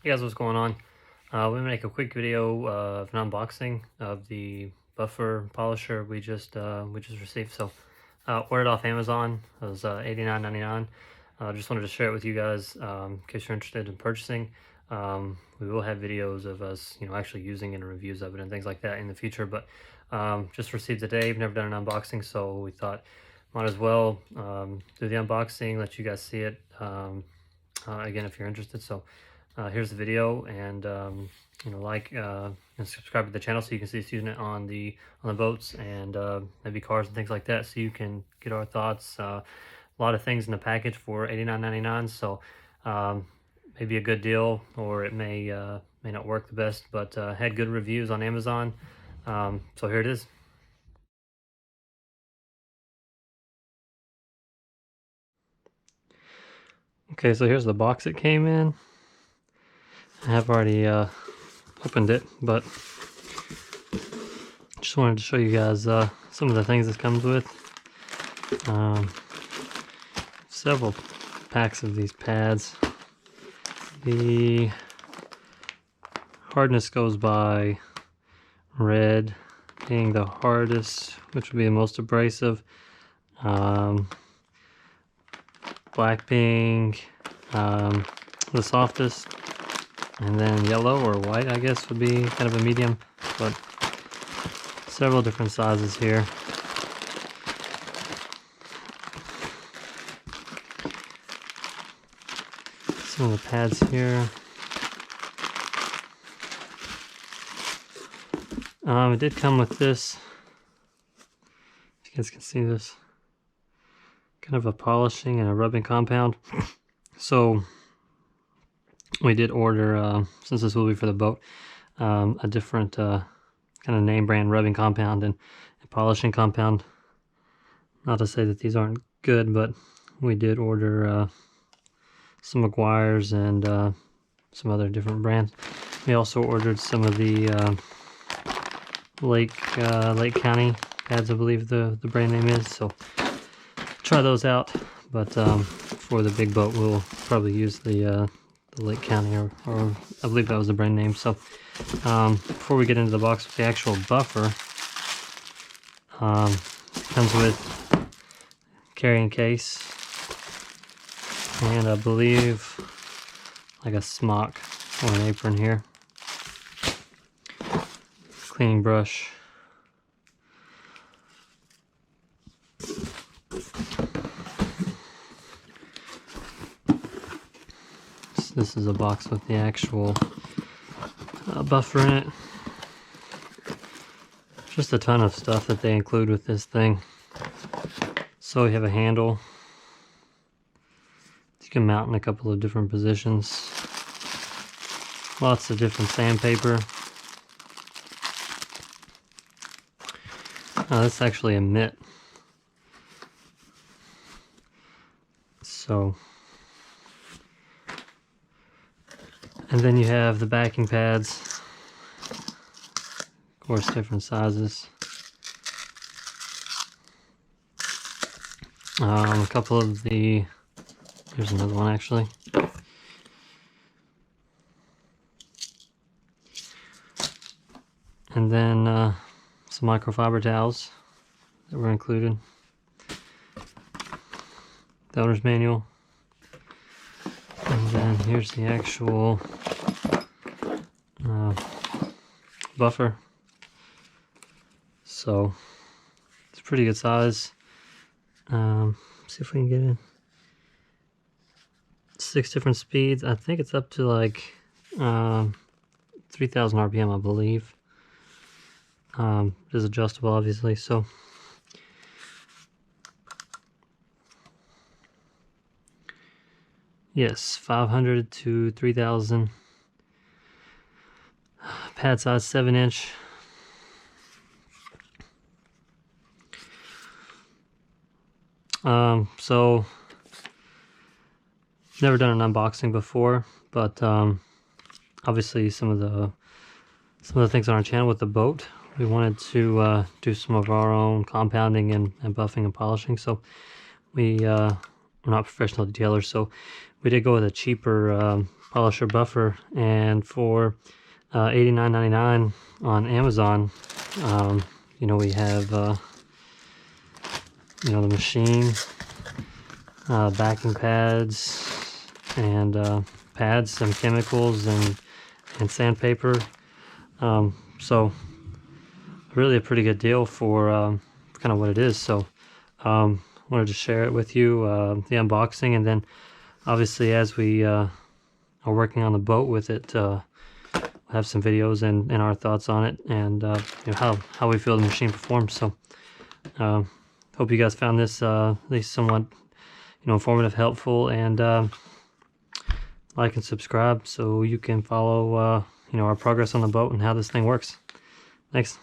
Hey guys, what's going on? We're gonna make a quick video of an unboxing of the buffer polisher we just received. So ordered off Amazon. It was $89.99. Just wanted to share it with you guys in case you're interested in purchasing. We will have videos of us, actually using it and reviews of it and things like that in the future. But just received today. We've never done an unboxing, so we thought might as well do the unboxing, let you guys see it again if you're interested. So here's the video, and like and subscribe to the channel so you can see us using it on the boats and maybe cars and things like that, so you can get our thoughts. A lot of things in the package for $89.99, so maybe a good deal, or it may not work the best, but had good reviews on Amazon. So here it is. Okay, so here's the box it came in. I have already opened it, but just wanted to show you guys some of the things this comes with. Several packs of these pads. The hardness goes by red being the hardest, which would be the most abrasive. Black being the softest, and then yellow or white, I guess, would be kind of a medium, but several different sizes here. Some of the pads here. It did come with this, if you guys can see this, kind of a polishing and a rubbing compound. So we did order, since this will be for the boat, a different kind of name brand rubbing compound and polishing compound. Not to say that these aren't good, but we did order some McGuire's and some other different brands. We also ordered some of the Lake County pads, I believe the brand name is. So try those out. But for the big boat, we'll probably use the Lake County, or I believe that was the brand name. So before we get into the box with the actual buffer, comes with carrying case, and I believe like a smock or an apron here, cleaning brush, this is a box with the actual buffer in it. Just a ton of stuff that they include with this thing. So we have a handle. You can mount in a couple of different positions. Lots of different sandpaper. That's actually a mitt. So, and then you have the backing pads, of course, different sizes. A couple of the, here's another one actually. And then some microfiber towels that were included. The owner's manual. And then here's the actual buffer. So it's a pretty good size. See if we can get in. 6 different speeds. I think it's up to like 3,000 RPM, I believe. It is adjustable, obviously. So yes, 500 to 3,000. Pad size 7-inch. So never done an unboxing before, but obviously some of the things on our channel with the boat, we wanted to do some of our own compounding and buffing and polishing. So we're not professional detailers, so we did go with a cheaper polisher buffer, and for $89.99 on Amazon. You know, we have you know, the machine, backing pads, and pads, some chemicals, and sandpaper. So really a pretty good deal for kind of what it is. So wanted to share it with you, the unboxing, and then obviously as we are working on the boat with it, we'll have some videos and our thoughts on it, and you know, how we feel the machine performs. So hope you guys found this at least somewhat, you know, informative, helpful, and like and subscribe so you can follow you know, our progress on the boat and how this thing works. Thanks.